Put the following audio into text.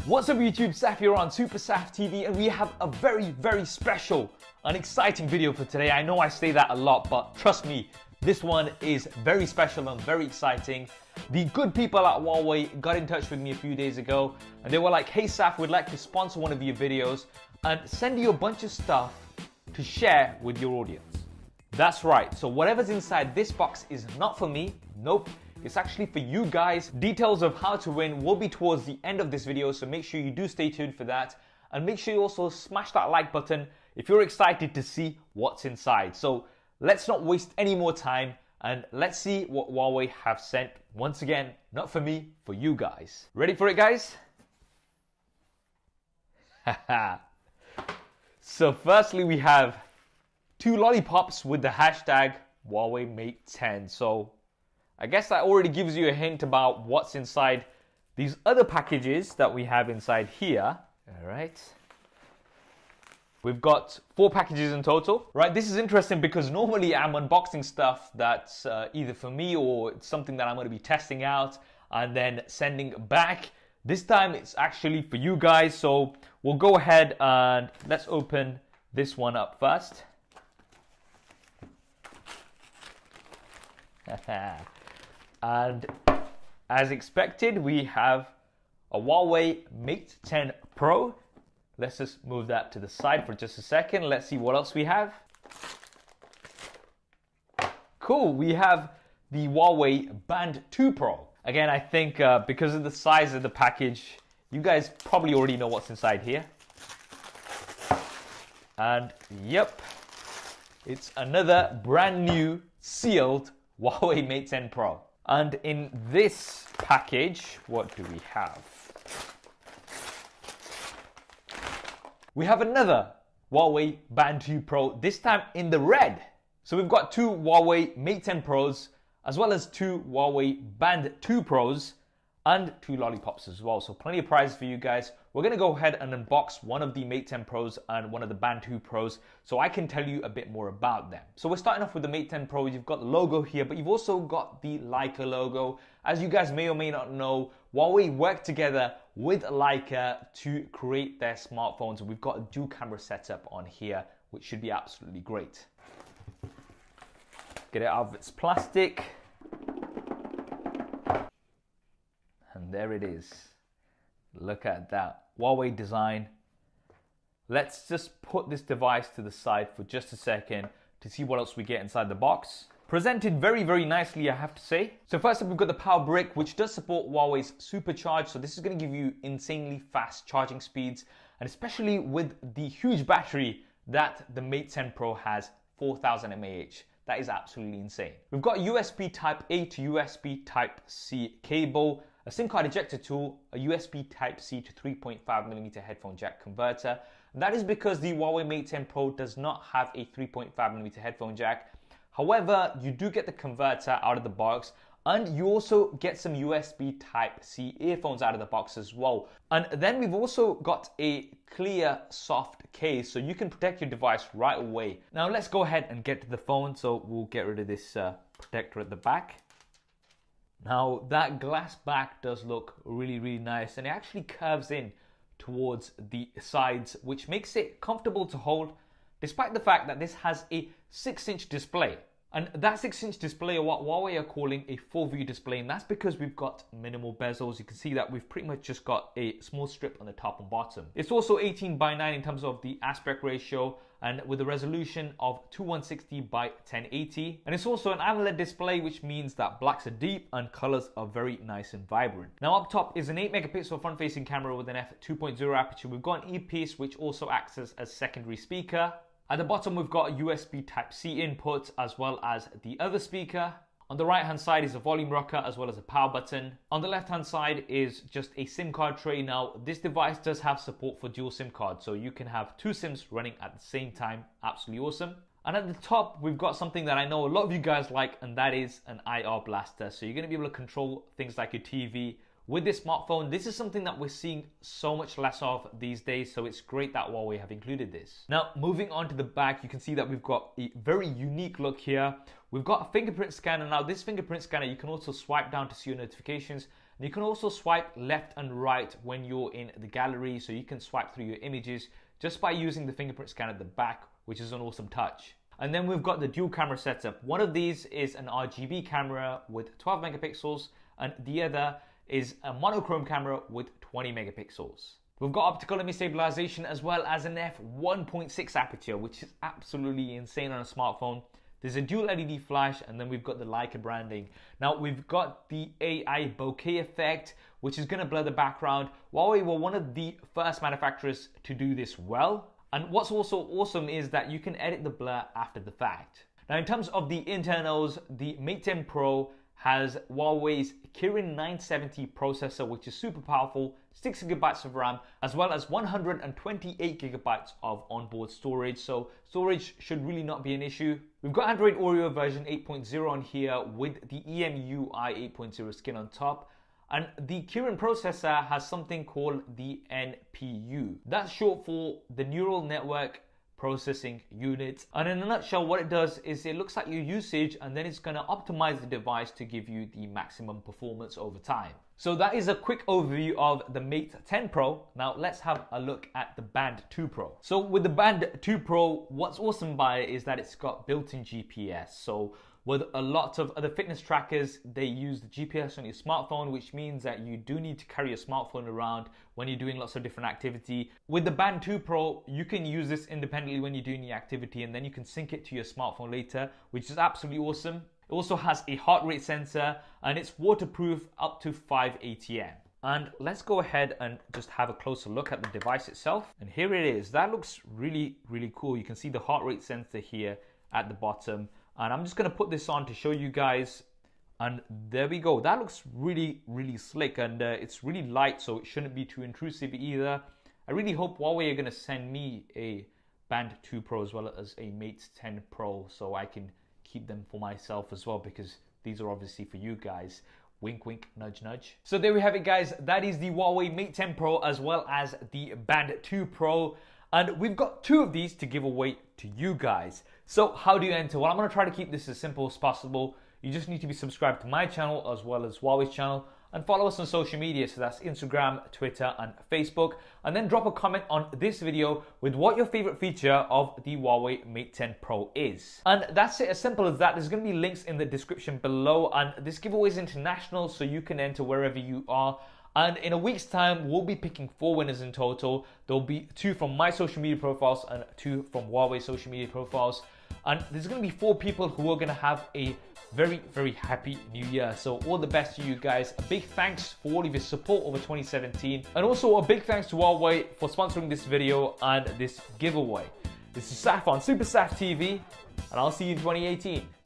What's up YouTube, Saf here on SuperSaf TV, and we have a very special and exciting video for today. I know I say that a lot, but trust me, this one is very special and very exciting. The good people at Huawei got in touch with me a few days ago and they were like, hey Saf, we'd like to sponsor one of your videos and send you a bunch of stuff to share with your audience. That's right, so whatever's inside this box is not for me, nope. It's actually for you guys. Details of how to win will be towards the end of this video, so make sure you do stay tuned for that. And make sure you also smash that like button if you're excited to see what's inside. So let's not waste any more time and let's see what Huawei have sent. Once again, not for me, for you guys. Ready for it, guys? So firstly, we have 2 lollipops with the hashtag Huawei Mate 10. So I guess that already gives you a hint about what's inside these other packages that we have inside here. All right. We've got 4 packages in total. Right, this is interesting because normally I'm unboxing stuff that's either for me or it's something that I'm going to be testing out and then sending back. This time it's actually for you guys. So we'll go ahead and let's open this one up first. And as expected, we have a Huawei Mate 10 Pro. Let's just move that to the side for just a second. Let's see what else we have. Cool, we have the Huawei Band 2 Pro. Again, I think because of the size of the package, you guys probably already know what's inside here. And yep, it's another brand new sealed Huawei Mate 10 Pro. And in this package, what do we have? We have another Huawei Band 2 Pro, this time in the red. So we've got 2 Huawei Mate 10 Pros, as well as 2 Huawei Band 2 Pros, and 2 lollipops as well. So plenty of prizes for you guys. We're going to go ahead and unbox one of the Mate 10 Pros and one of the Band 2 Pros so I can tell you a bit more about them. So we're starting off with the Mate 10 Pro. You've got the logo here, but you've also got the Leica logo. As you guys may or may not know, Huawei worked together with Leica to create their smartphones. We've got a dual camera setup on here, which should be absolutely great. Get it out of its plastic. And there it is. Look at that. Huawei design. Let's just put this device to the side for just a second to see what else we get inside the box. Presented very nicely, I have to say. So first up, we've got the power brick, which does support Huawei's supercharge. So this is going to give you insanely fast charging speeds, and especially with the huge battery that the Mate 10 Pro has, 4000 mAh. That is absolutely insane. We've got USB Type A to USB Type C cable, a SIM card ejector tool, a USB Type-C to 3.5mm headphone jack converter. And that is because the Huawei Mate 10 Pro does not have a 3.5mm headphone jack. However, you do get the converter out of the box, and you also get some USB Type-C earphones out of the box as well. And then we've also got a clear soft case so you can protect your device right away. Now let's go ahead and get to the phone. So we'll get rid of this protector at the back. Now that glass back does look really nice, and it actually curves in towards the sides, which makes it comfortable to hold, despite the fact that this has a 6-inch display. And that 6-inch display are what Huawei are calling a full view display, and that's because we've got minimal bezels. You can see that we've pretty much just got a small strip on the top and bottom. It's also 18:9 in terms of the aspect ratio, and with a resolution of 2160 by 1080. And it's also an AMOLED display, which means that blacks are deep and colors are very nice and vibrant. Now up top is an 8-megapixel front-facing camera with an f2.0 aperture. We've got an earpiece, which also acts as a secondary speaker. At the bottom, we've got a USB Type-C input as well as the other speaker. On the right hand side is a volume rocker as well as a power button. On the left hand side is just a SIM card tray. Now this device does have support for dual SIM cards, so you can have 2 SIMs running at the same time. Absolutely awesome. And at the top, we've got something that I know a lot of you guys like, and that is an IR blaster. So you're going to be able to control things like your TV with this smartphone. This is something that we're seeing so much less of these days, so it's great that Huawei have included this. Now, moving on to the back, you can see that we've got a very unique look here. We've got a fingerprint scanner. Now, this fingerprint scanner, you can also swipe down to see your notifications, And you can also swipe left and right when you're in the gallery, so you can swipe through your images just by using the fingerprint scan at the back, which is an awesome touch. And then we've got the dual camera setup. One of these is an RGB camera with 12 megapixels, and the other is a monochrome camera with 20 megapixels. We've got optical image stabilization as well as an f1.6 aperture, which is absolutely insane on a smartphone. There's a dual LED flash, and then we've got the Leica branding. Now we've got the AI bokeh effect, which is gonna blur the background. Huawei were one of the first manufacturers to do this well. And what's also awesome is that you can edit the blur after the fact. Now in terms of the internals, the Mate 10 Pro has Huawei's Kirin 970 processor, which is super powerful, 6 GB of RAM, as well as 128 GB of onboard storage. So storage should really not be an issue. We've got Android Oreo version 8.0 on here with the EMUI 8.0 skin on top. And the Kirin processor has something called the NPU. That's short for the Neural Network Processing Unit. And in a nutshell, what it does is it looks at your usage and then it's going to optimize the device to give you the maximum performance over time. So that is a quick overview of the Mate 10 Pro. Now let's have a look at the Band 2 Pro. So with the Band 2 Pro, what's awesome by it is that it's got built-in GPS. So with a lot of other fitness trackers, they use the GPS on your smartphone, which means that you do need to carry your smartphone around when you're doing lots of different activity. With the Band 2 Pro, you can use this independently when you're doing your activity, and then you can sync it to your smartphone later, which is absolutely awesome. It also has a heart rate sensor, and it's waterproof up to 5 ATM. And let's go ahead and just have a closer look at the device itself. And here it is. That looks really, really cool. You can see the heart rate sensor here at the bottom. And I'm just going to put this on to show you guys, and there we go. That looks really, really slick, and it's really light, so it shouldn't be too intrusive either. I really hope Huawei are going to send me a Band 2 Pro as well as a Mate 10 Pro, so I can keep them for myself as well, because these are obviously for you guys. Wink, wink, nudge, nudge. So there we have it, guys. That is the Huawei Mate 10 Pro as well as the Band 2 Pro. And we've got 2 of these to give away to you guys. So how do you enter? Well, I'm going to try to keep this as simple as possible. You just need to be subscribed to my channel as well as Huawei's channel, and follow us on social media. So that's Instagram, Twitter, and Facebook. And then drop a comment on this video with what your favorite feature of the Huawei Mate 10 Pro is. And that's it, as simple as that. There's going to be links in the description below. And this giveaway is international, so you can enter wherever you are. And in a week's time, we'll be picking 4 winners in total. There'll be 2 from my social media profiles and 2 from Huawei's social media profiles. And there's going to be 4 people who are going to have a very, very happy new year. So all the best to you guys. A big thanks for all of your support over 2017. And also a big thanks to Huawei for sponsoring this video and this giveaway. This is Saf on SuperSaf TV, and I'll see you in 2018.